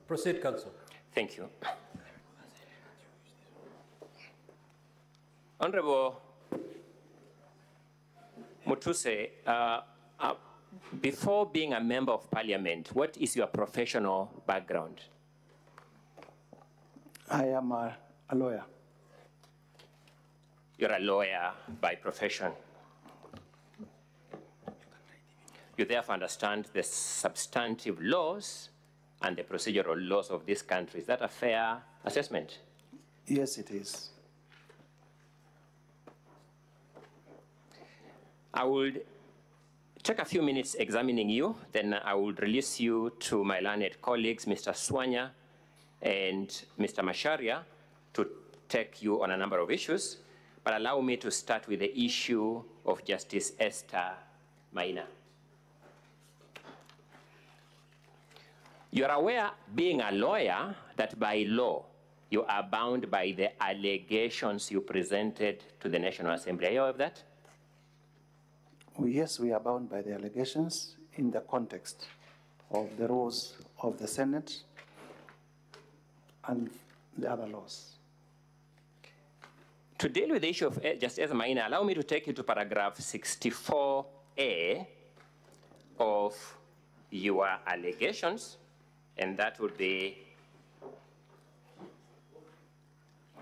Proceed, Counsel. Thank you. Honorable Mutuse, before being a member of parliament, what is your professional background? I am a lawyer. You're a lawyer by profession. You therefore understand the substantive laws and the procedural laws of this country. Is that a fair assessment? Yes, it is. I would take a few minutes examining you, then I will release you to my learned colleagues, Mr. Swanya and Mr. Masharia, to take you on a number of issues. But allow me to start with the issue of Justice Esther Maina. You are aware, being a lawyer, that by law, you are bound by the allegations you presented to the National Assembly. Are you aware of that? Yes, we are bound by the allegations in the context of the rules of the Senate and the other laws. To deal with the issue of Justice Maina, allow me to take you to paragraph 64A of your allegations, and that would be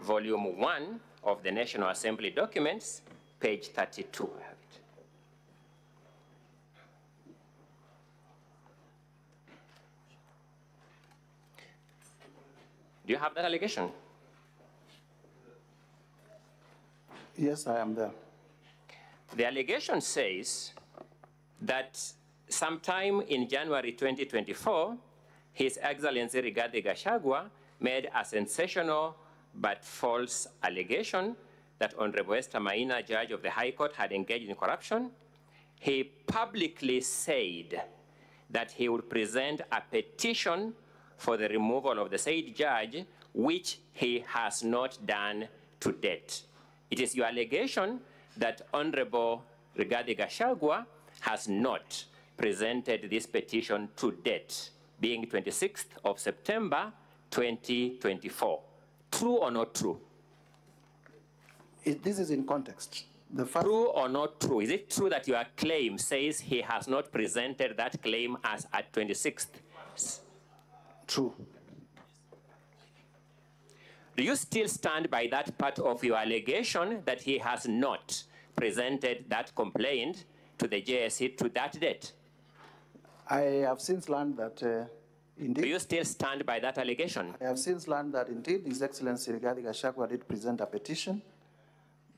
volume 1 of the National Assembly documents, page 32. I have it. Do you have that allegation? Yes, I am there. The allegation says that sometime in January 2024, His Excellency Rigathi Gachagua made a sensational but false allegation that Honorable Esther Maina, judge of the High Court, had engaged in corruption. He publicly said that he would present a petition for the removal of the said judge, which he has not done to date. It is your allegation that Honorable Rigathi Gachagua has not presented this petition to date, being 26th of September, 2024. True or not true? This is in context. True or not true? Is it true that your claim says he has not presented that claim as at 26th? True. Do you still stand by that part of your allegation that he has not presented that complaint to the JSC to that date? I have since learned that indeed. Do you still stand by that allegation? I have since learned that indeed His Excellency Rigathi Gachagua did present a petition,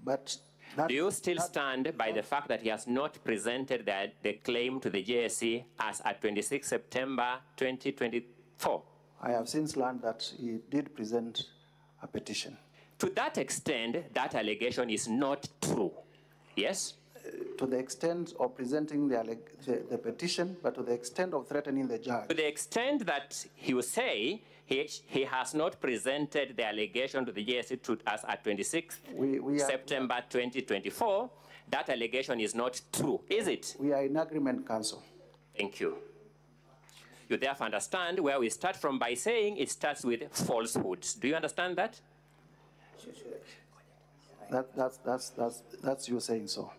but that, do you still stand by the fact that he has not presented the claim to the JSC as at 26 September 2024? I have since learned that he did present a petition. To that extent, that allegation is not true, yes? To the extent of presenting the petition, but to the extent of threatening the judge. To the extent that you say he has not presented the allegation to the JSC to us at 26th September 2024, that allegation is not true, is it? We are in agreement, Counsel. Thank you. You therefore understand where we start from by saying it starts with falsehoods. Do you understand that? That's you saying so.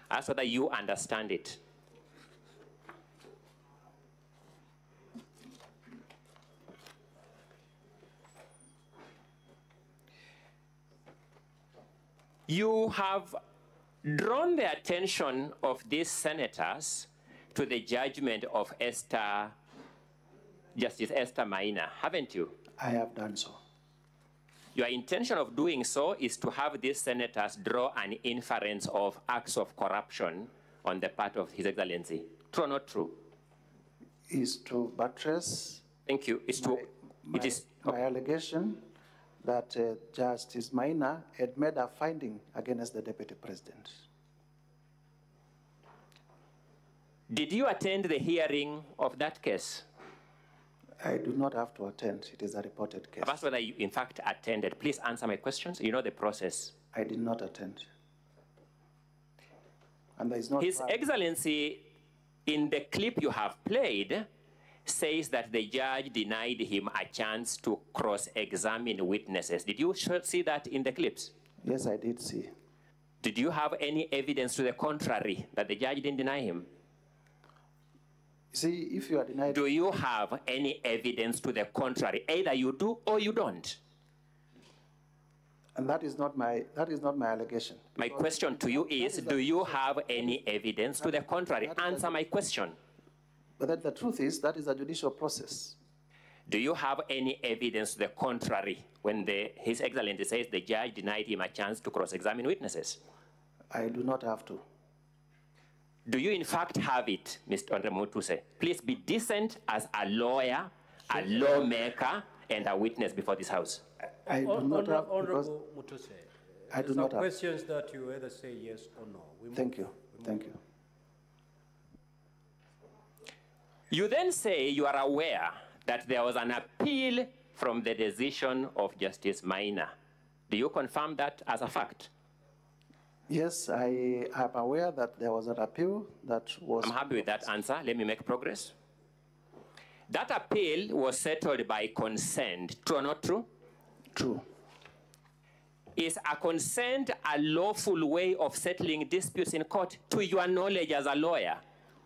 Ask whether you understand it. You have drawn the attention of these senators to the judgment of Justice Esther Maina, haven't you? I have done so. Your intention of doing so is to have these senators draw an inference of acts of corruption on the part of His Excellency. True or not true? Is to buttress. Thank you. My allegation that Justice Maina had made a finding against the Deputy President. Did you attend the hearing of that case? I do not have to attend. It is a reported case. I've asked whether you, in fact, attended. Please answer my questions. You know the process. I did not attend. And there is no His Excellency, in the clip you have played, says that the judge denied him a chance to cross-examine witnesses. Did you see that in the clips? Yes, I did see. Did you have any evidence to the contrary that the judge didn't deny him? See, if you are denied... Do you have any evidence to the contrary? Either you do or you don't. And that is not my allegation. My question to you is, do you have any evidence to the contrary? Answer my question. But the truth is, that is a judicial process. Do you have any evidence to the contrary when His Excellency says the judge denied him a chance to cross-examine witnesses? I do not have to. Do you in fact have it, Mr. Honorable Mutuse? Please be decent as a lawyer, a lawmaker, and a witness before this House. I do not have, Honorable Mutuse, I do not have questions that you either say yes or no. Thank you. Thank you. You then say you are aware that there was an appeal from the decision of Justice Maina. Do you confirm that as a fact? Yes, I am aware that there was an appeal that was... I'm happy with that answer. Let me make progress. That appeal was settled by consent. True or not true? True. Is a consent a lawful way of settling disputes in court, to your knowledge as a lawyer?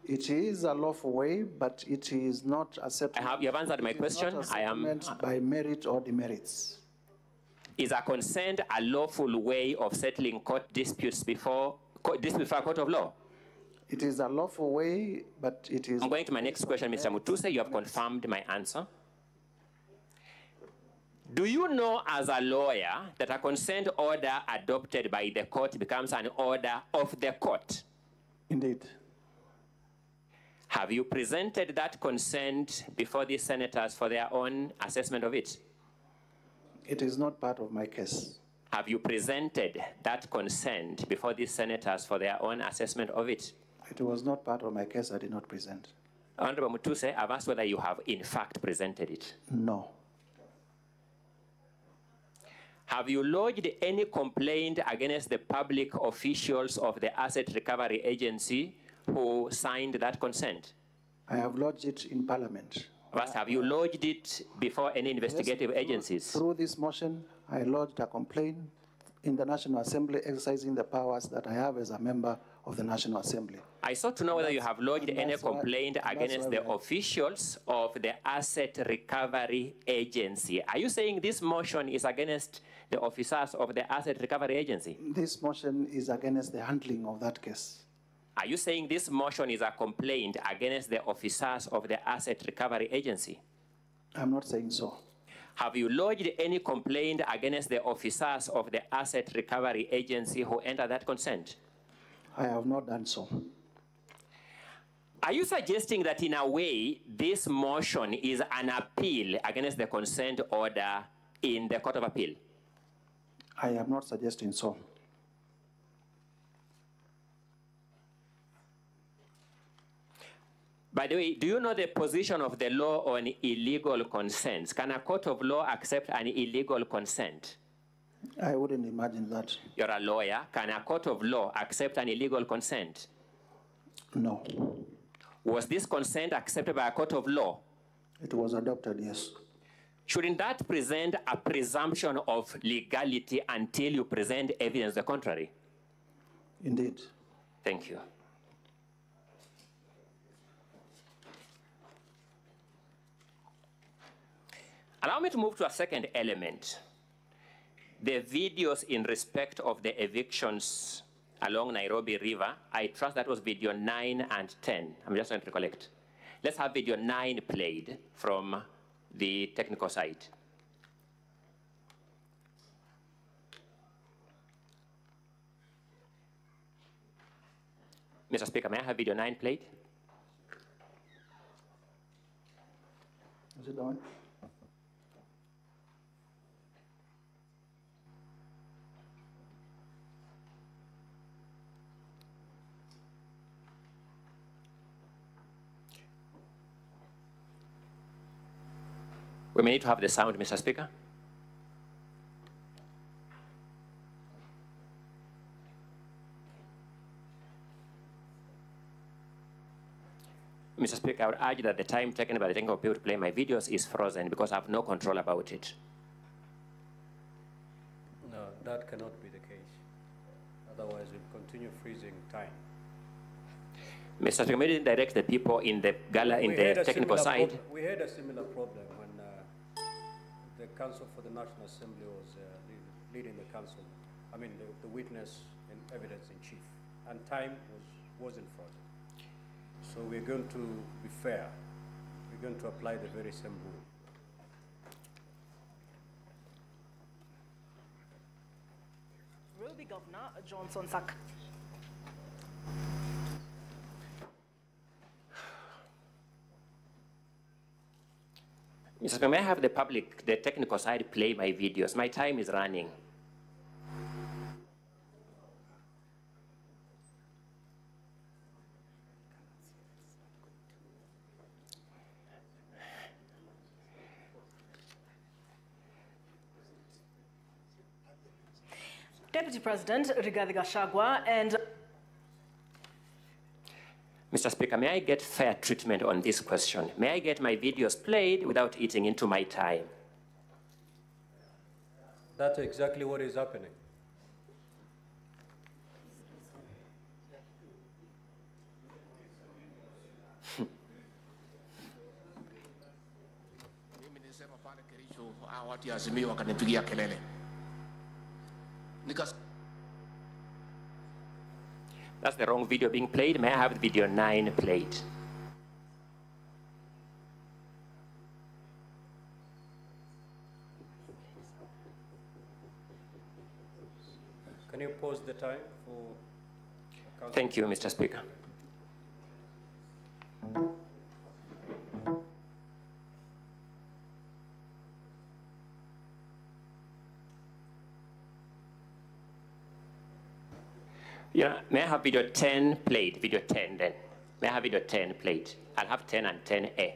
It is a lawful way, but it is not a settlement. You have answered my question. I am by merit or demerits. Is a consent a lawful way of settling court disputes before a court of law? It is a lawful way, but it is... I'm going to my next question, Mr. Mutuse. You have confirmed my answer. Do you know as a lawyer that a consent order adopted by the court becomes an order of the court? Indeed. Have you presented that consent before the senators for their own assessment of it? It is not part of my case. Have you presented that consent before the senators for their own assessment of it? It was not part of my case. I did not present. Honorable Mutuse, I've asked whether you have in fact presented it. No. Have you lodged any complaint against the public officials of the Asset Recovery Agency who signed that consent? I have lodged it in Parliament. First, have you lodged it before any investigative agencies? Through this motion, I lodged a complaint in the National Assembly exercising the powers that I have as a member of the National Assembly. I sought to know whether you have lodged any complaint against the officials of the Asset Recovery Agency. Are you saying this motion is against the officers of the Asset Recovery Agency? This motion is against the handling of that case. Are you saying this motion is a complaint against the officers of the Asset Recovery Agency? I'm not saying so. Have you lodged any complaint against the officers of the Asset Recovery Agency who entered that consent? I have not done so. Are you suggesting that in a way this motion is an appeal against the consent order in the Court of Appeal? I am not suggesting so. By the way, do you know the position of the law on illegal consents? Can a court of law accept an illegal consent? I wouldn't imagine that. You're a lawyer. Can a court of law accept an illegal consent? No. Was this consent accepted by a court of law? It was adopted, yes. Shouldn't that present a presumption of legality until you present evidence the contrary? Indeed. Thank you. Allow me to move to a second element. The videos in respect of the evictions along Nairobi River. I trust that was video 9 and 10. I'm just trying to recollect. Let's have video 9 played from the technical side. Mr. Speaker, may I have video 9 played? Is it the one? We may need to have the sound, Mr. Speaker. Mr. Speaker, I would urge that the time taken by the technical people to play my videos is frozen because I have no control about it. No, that cannot be the case. Otherwise, we'll continue freezing time. Mr. Speaker, maybe direct the people in the gala, in the technical side. We had a similar problem when the Council for the National Assembly was leading the council. I mean, the witness and evidence in chief, and time wasn't frozen. So we're going to be fair. We're going to apply the very same rule. Will be Governor Johnson Sak. Mr. Speaker, may I have the public, the technical side, play my videos? My time is running. Deputy President Rigathi Gachagua and Mr. Speaker, may I get fair treatment on this question? May I get my videos played without eating into my time? That's exactly what is happening. Watu ya Azimio wakanipigia kelele. That's the wrong video being played. May I have video 9 played? Can you pause the time for... Thank you, Mr. Speaker. Yeah, may I have video 10 played? Video 10 then. May I have video 10 played? I'll have 10 and 10A.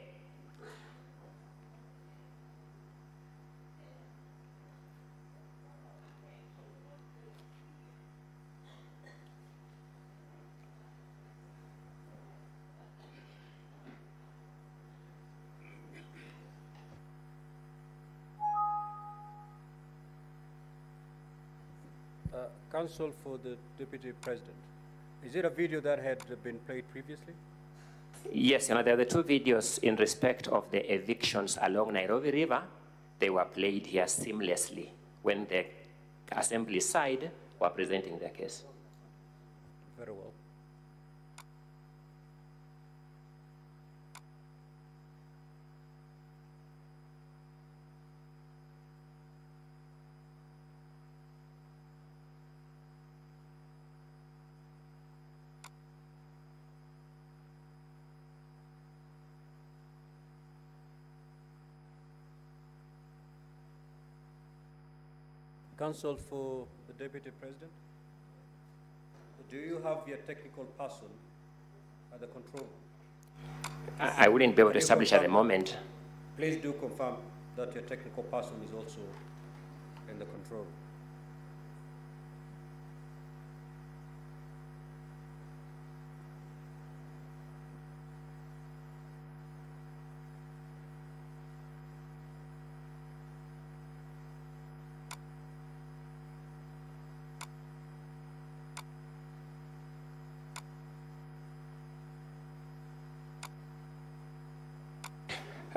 Counsel for the Deputy President. Is it a video that had been played previously? Yes, there are the 2 videos in respect of the evictions along Nairobi River. They were played here seamlessly when the assembly side were presenting their case. Very well. Counsel for the Deputy President, do you have your technical person at the control room? I wouldn't be able to establish at the moment. Please do confirm that your technical person is also in the control room.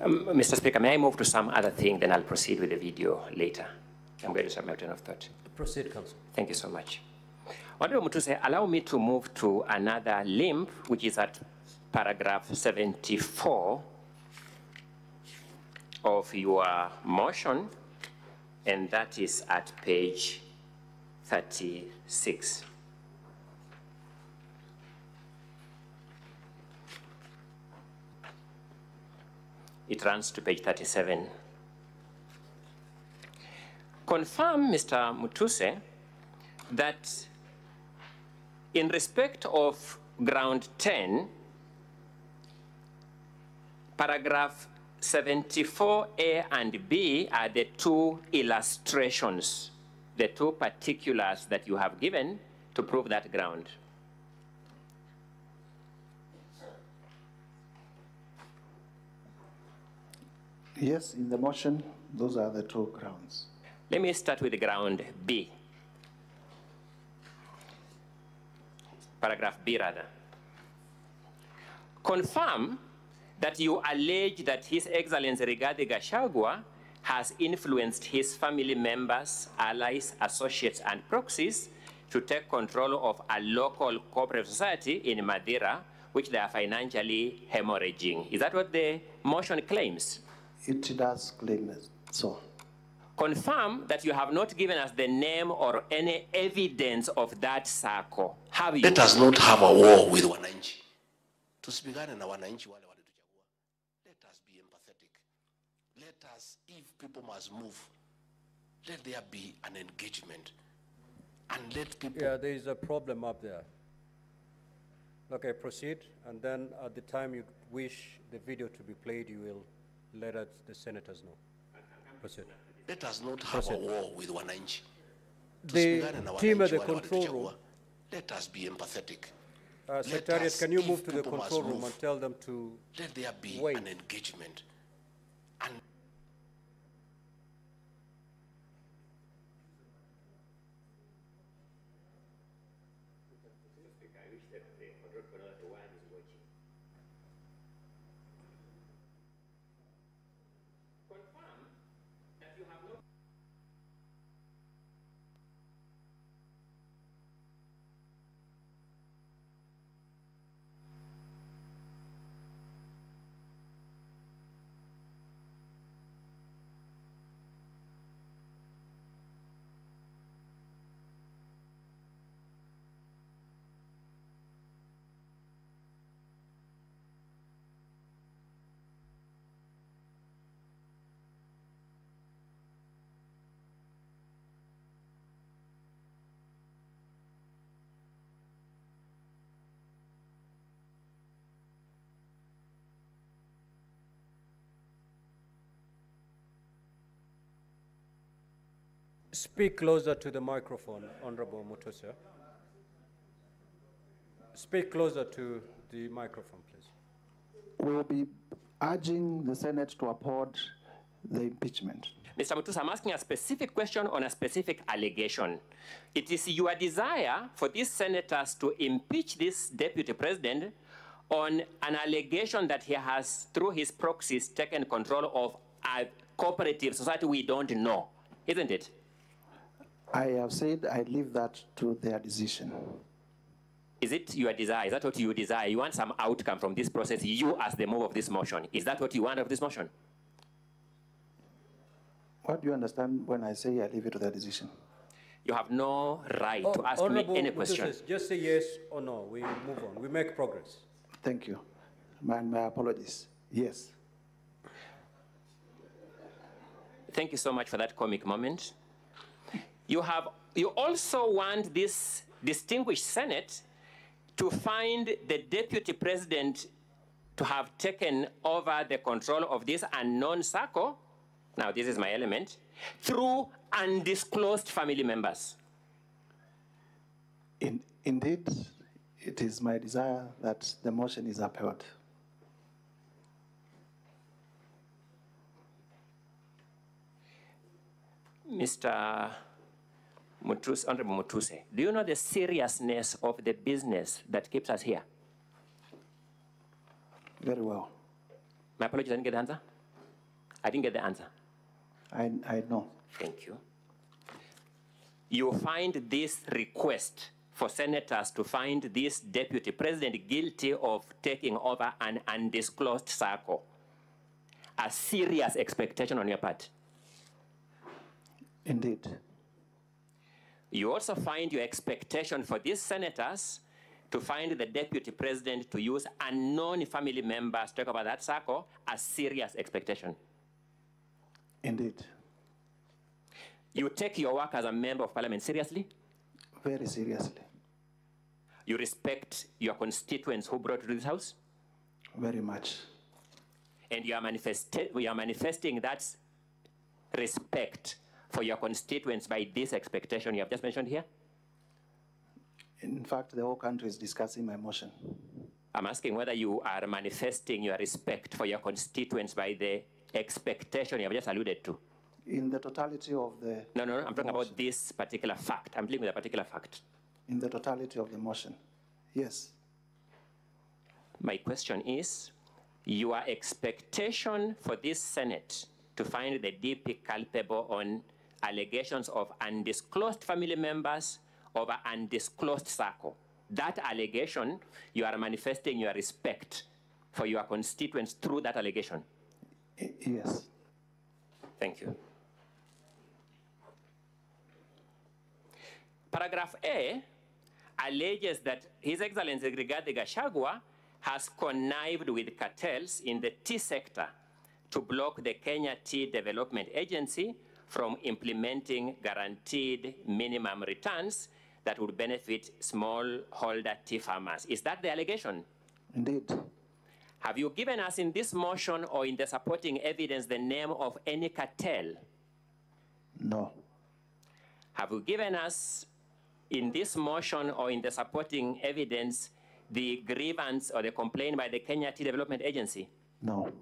Mr. Speaker, may I move to some other thing, then I'll proceed with the video later. I'm going to submit train of thought. Proceed, Counsel. Thank you so much. Honorable Mutuse, allow me to move to another limb, which is at paragraph 74 of your motion, and that is at page 36. It runs to page 37. Confirm, Mr. Mutuse, that in respect of ground 10, paragraph 74A and B are the 2 illustrations, the 2 particulars that you have given to prove that ground. Yes, in the motion, those are the two grounds. Let me start with ground B. Paragraph B, rather. Confirm that you allege that His Excellency Rigathi Gachagua has influenced his family members, allies, associates, and proxies to take control of a local cooperative society in Madeira, which they are financially hemorrhaging. Is that what the motion claims? It does claim so. Confirm that you have not given us the name or any evidence of that circle. Have you? Let us not have a war with wananchi. Tusipigane na wananchi wale walituchagua. Let us be empathetic. Let us, if people must move, let there be an engagement. And let people... Yeah, there is a problem up there. Okay, proceed, and then at the time you wish the video to be played, you will let us, the senators know. Proceed. Let us not have a war with wananchi. The team at the control room. Let us be empathetic. Secretariat, can you move to the control room and tell them to let there be wait. An engagement. And speak closer to the microphone, Honorable Mutuse. Speak closer to the microphone, please. We'll be urging the Senate to uphold the impeachment. Mr. Mutuse, I'm asking a specific question on a specific allegation. It is your desire for these senators to impeach this deputy president on an allegation that he has, through his proxies, taken control of a cooperative society we don't know, isn't it? I have said I leave that to their decision. Is it your desire? Is that what you desire? You want some outcome from this process, you as the mover of this motion. Is that what you want of this motion? What do you understand when I say I leave it to their decision? You have no right to ask me any question. Mutuse, just say yes or no. We move on. We make progress. Thank you. My apologies. Yes. Thank you so much for that comic moment. You also want this distinguished Senate to find the deputy president to have taken over the control of this unknown circle. Now, this is my element, through undisclosed family members. Indeed, it is my desire that the motion is upheld. Mr. Mutuse, Honorable Mutuse, do you know the seriousness of the business that keeps us here? Very well. My apologies, I didn't get the answer. I didn't get the answer. I know. Thank you. You find this request for senators to find this deputy president guilty of taking over an undisclosed circle a serious expectation on your part? Indeed. You also find your expectation for these senators to find the deputy president to use unknown family members to take over that circle a serious expectation? Indeed. You take your work as a member of parliament seriously? Very seriously. You respect your constituents who brought you to this house? Very much. And you are manifesting that respect for your constituents by this expectation you have just mentioned here? In fact, the whole country is discussing my motion. I'm asking whether you are manifesting your respect for your constituents by the expectation you have just alluded to? In the totality of the... No, I'm talking motion. about this particular fact. I'm dealing with a particular fact. In the totality of the motion, yes. My question is, your expectation for this Senate to find the DP culpable on allegations of undisclosed family members over undisclosed circle, that allegation, you are manifesting your respect for your constituents through that allegation? Yes. Thank you. Paragraph A alleges that His Excellency Rigathi Gachagua has connived with cartels in the tea sector to block the Kenya Tea Development Agency from implementing guaranteed minimum returns that would benefit smallholder tea farmers. Is that the allegation? Indeed. Have you given us in this motion or in the supporting evidence the name of any cartel? No. Have you given us in this motion or in the supporting evidence the grievance or the complaint by the Kenya Tea Development Agency? No.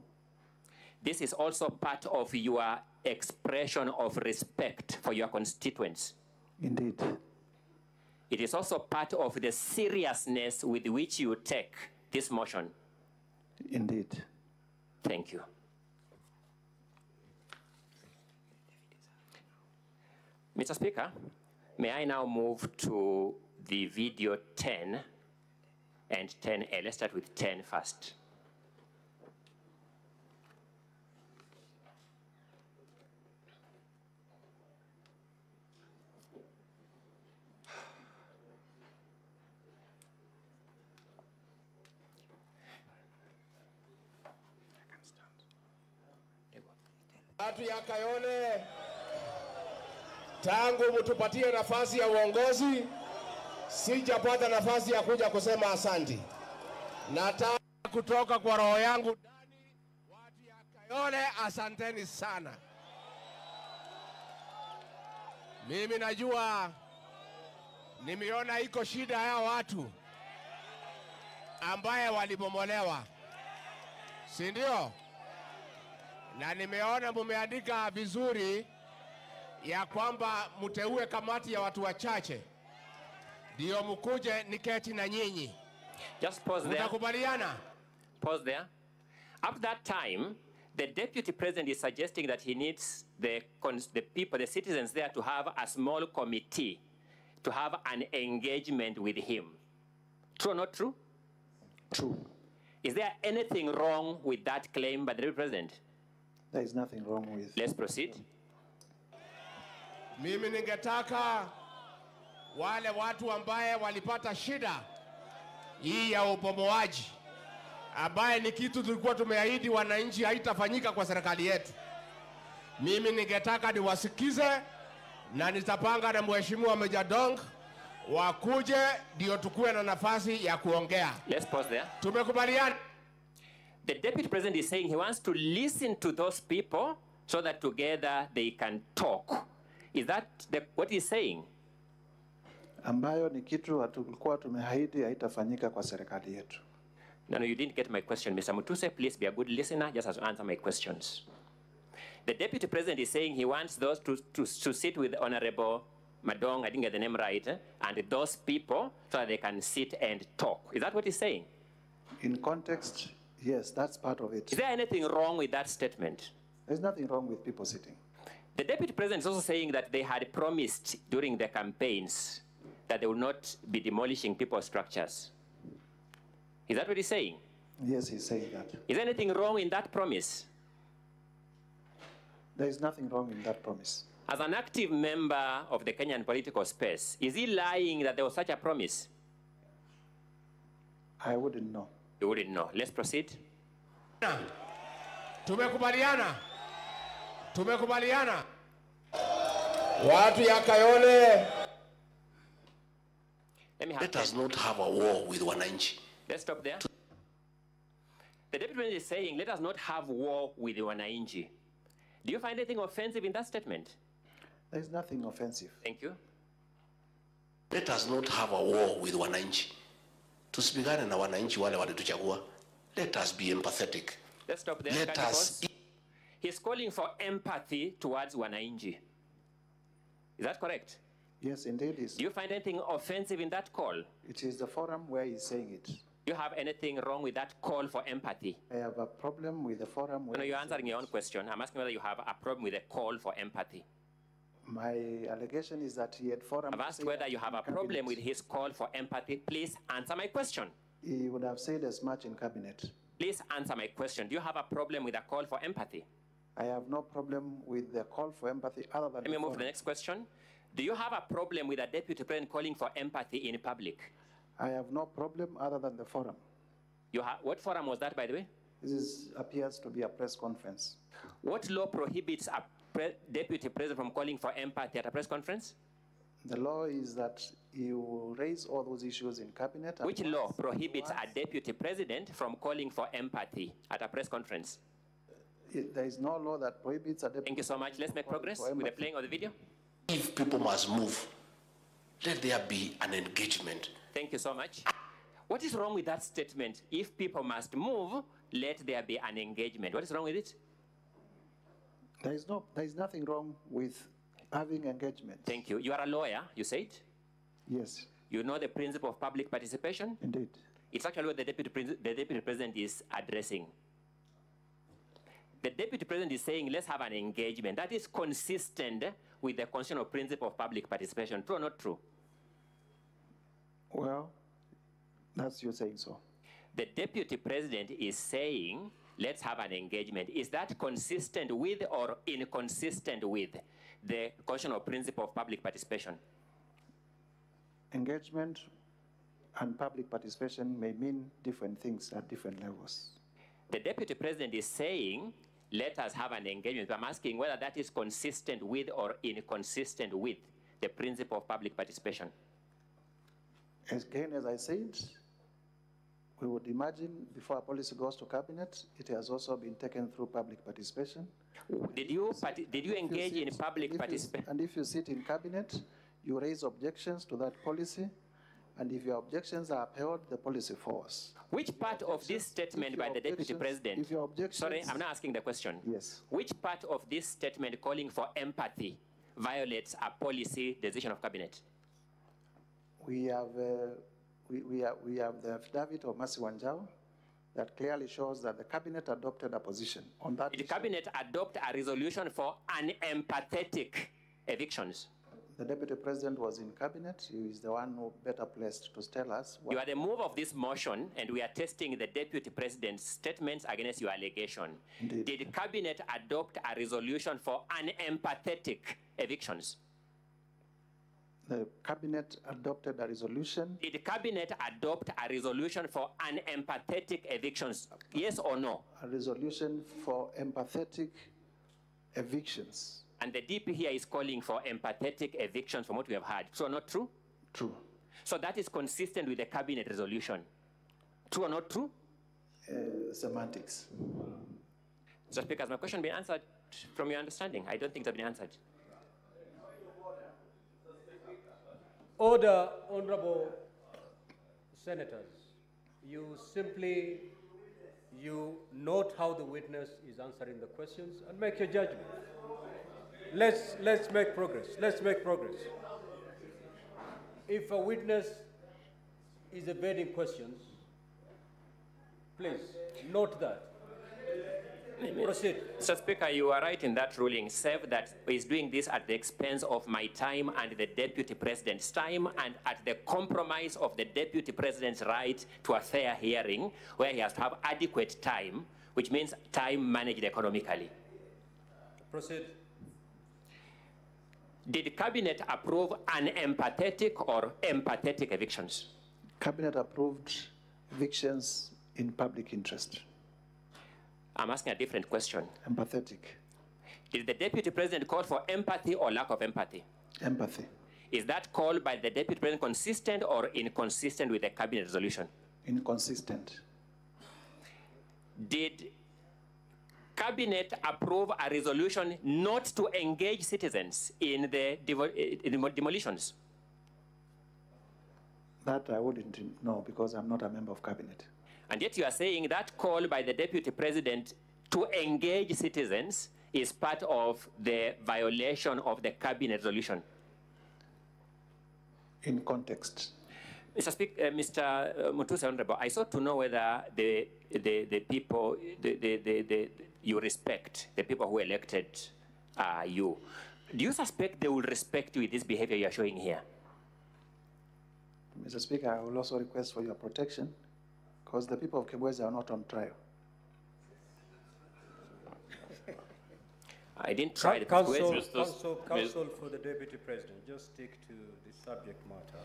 This is also part of your expression of respect for your constituents. Indeed. It is also part of the seriousness with which you take this motion. Indeed. Thank you. Mr. Speaker, may I now move to the video 10 and 10A. Let's start with 10 first. Watu ya Kayole, tangu mtupatie nafasi ya uongozi, sijapata nafasi ya kuja kusema asanti. Nataka kutoka kwa roho yangu ndani, watu ya Kayole, asanteni sana. Mimi najua, nimeona iko shida ya watu ambaye walibomolewa, si ndio? Na nimeona mumeandika vizuri ya kwamba mteue kamati ya watu wachache ndio mkuje niketi na nyinyi. Just pause there. Mtakubaliana? Pause there. At that time, the deputy president is suggesting that he needs the people, the citizens there to have a small committee to have an engagement with him. True or not true? True. Is there anything wrong with that claim by the deputy president? There is nothing wrong with... Let's proceed. Mimi ningetaka wale watu ambaye walipata shida hii ya ubomoaji, ambaye ni kitu tulikuwa tumeahidi wananchi haitafanyika kwa serikali yetu. Mimi ningetaka niwasikize na nitapanga na mheshimiwa Meja Dong wakuje ndio tukue na nafasi ya kuongea. Let's pause there. Tumekubaliana? The deputy president is saying he wants to listen to those people so that together they can talk. Is that what he's saying? Ambayo ni kitu tulikuwa tumeahidi haitafanyika kwa serikali yetu. No, you didn't get my question. Mr. Mutuse, please be a good listener, just as answer my questions. The deputy president is saying he wants those to sit with Honorable Madong, I didn't get the name right, and those people so that they can sit and talk. Is that what he's saying? In context, yes, that's part of it. Is there anything wrong with that statement? There's nothing wrong with people sitting. The deputy president is also saying that they had promised during the campaigns that they will not be demolishing people's structures. Is that what he's saying? Yes, he's saying that. Is there anything wrong in that promise? There is nothing wrong in that promise. As an active member of the Kenyan political space, is he lying that there was such a promise? I wouldn't know. You wouldn't know. Let's proceed. Tumekubaliana. Tumekubaliana. Watu ya Kayole. Let us not have a war with wananchi. Let's stop there. The deputy president is saying, let us not have war with the wananchi. Do you find anything offensive in that statement? There is nothing offensive. Thank you. Let us not have a war with wananchi. Tusipigane na wananchi wale walituchagua. Let us be empathetic. Let's stop there. Let us... He's calling for empathy towards wananchi. Is that correct? Yes, indeed. Do you find anything offensive in that call? It is the forum where he's saying it. Do you have anything wrong with that call for empathy? I have a problem with the forum where No, you're answering your own question. I'm asking whether you have a problem with the call for empathy. My allegation is that he had forum. I've asked whether you have a problem with his call for empathy. Please answer my question. He would have said as much in cabinet. Please answer my question. Do you have a problem with a call for empathy? I have no problem with the call for empathy other than. Let me move to the next question. Do you have a problem with a deputy president calling for empathy in public? I have no problem other than the forum. What forum was that, by the way? This appears to be a press conference. What law prohibits a deputy president from calling for empathy at a press conference? The law is that you raise all those issues in cabinet. Which law prohibits a deputy president from calling for empathy at a press conference? There is no law that prohibits a deputy. Thank you so much. Let's make progress with the playing of the video. If people must move, let there be an engagement. Thank you so much. What is wrong with that statement? If people must move, let there be an engagement. What is wrong with it? There is nothing wrong with having engagement. Thank you. You are a lawyer, you said? Yes. You know the principle of public participation? Indeed. It's actually what the deputy president is addressing. The deputy president is saying, let's have an engagement. That is consistent with the constitutional principle of public participation. True or not true? Well, that's you saying so. The deputy president is saying, let's have an engagement. Is that consistent with or inconsistent with the constitutional principle of public participation? Engagement and public participation may mean different things at different levels. The deputy president is saying, let us have an engagement. I'm asking whether that is consistent with or inconsistent with the principle of public participation. Again, as I said, we would imagine before a policy goes to cabinet, it has also been taken through public participation. Did you engage in public participation? And if you sit in cabinet, you raise objections to that policy, and if your objections are upheld, the policy forwards. Which part of this statement by the deputy president? If your objections, sorry, I'm not asking the question. Yes. Which part of this statement calling for empathy violates a policy decision of cabinet? We have the affidavit of Mercy Wanjau that clearly shows that the cabinet adopted a position on that. Did the cabinet adopt a resolution for unempathetic evictions? The deputy president was in cabinet. He is the one who better placed to tell us. You are the move of this motion, and we are testing the deputy president's statements against your allegation. Indeed. Did cabinet adopt a resolution for unempathetic evictions? The cabinet adopted a resolution. Did the cabinet adopt a resolution for unempathetic evictions? Yes or no? A resolution for empathetic evictions. And the DP here is calling for empathetic evictions from what we have heard. True or not true? True. So that is consistent with the cabinet resolution. True or not true? Semantics. So Speaker, has my question been answered from your understanding? I don't think it's been answered. Order, honorable senators. You note how the witness is answering the questions and make your judgment. Let's make progress. Let's make progress. If a witness is evading questions, please note that. Proceed. Mr. Speaker, you are right in that ruling, save that he's doing this at the expense of my time and the deputy president's time, and at the compromise of the deputy president's right to a fair hearing, where he has to have adequate time, which means time managed economically. Proceed. Did cabinet approve unempathetic or empathetic evictions? Cabinet approved evictions in public interest. I'm asking a different question. Empathetic. Did the deputy president call for empathy or lack of empathy? Empathy. Is that call by the deputy president consistent or inconsistent with the cabinet resolution? Inconsistent. Did cabinet approve a resolution not to engage citizens in the demolitions? That I wouldn't know because I'm not a member of cabinet. And yet you are saying that call by the deputy president to to engage citizens is part of the violation of the cabinet resolution? In context. Mr. Speaker, Mr. Mutusa, Honorable, I sought to know whether the people you respect, the people who elected you, do you suspect they will respect you with this behavior you are showing here? Mr. Speaker, I will also request for your protection because the people of Kibwezi are not on trial. I didn't try the Counsel for the Deputy President, just stick to the subject matter.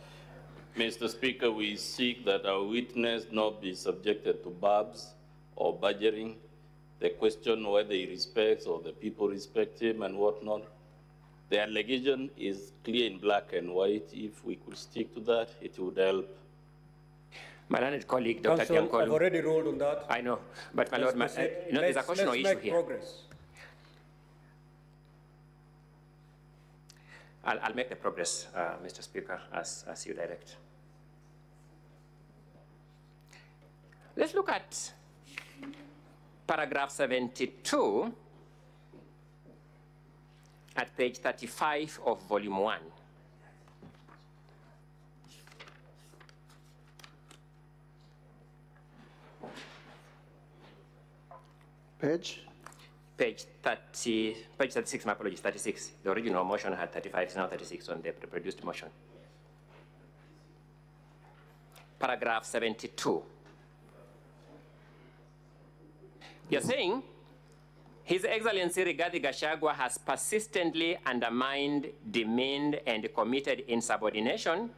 Mr. Speaker, we seek that our witness not be subjected to barbs or badgering. The question whether he respects or the people respect him and whatnot. The allegation is clear in black and white. If we could stick to that, it would help. My learned colleague, Dr. Counsel, Tiankolu. I've already ruled on that. I know, but my lord, there's a constitutional issue here. Progress. I'll make the progress, Mr. Speaker, as you direct. Let's look at paragraph 72 at page 35 of volume 1. Page? Page 36, my apologies, 36. The original motion had 35, it's now 36 on the reproduced motion. Paragraph 72. You're saying, His Excellency Rigathi Gachagua has persistently undermined, demeaned, and committed insubordination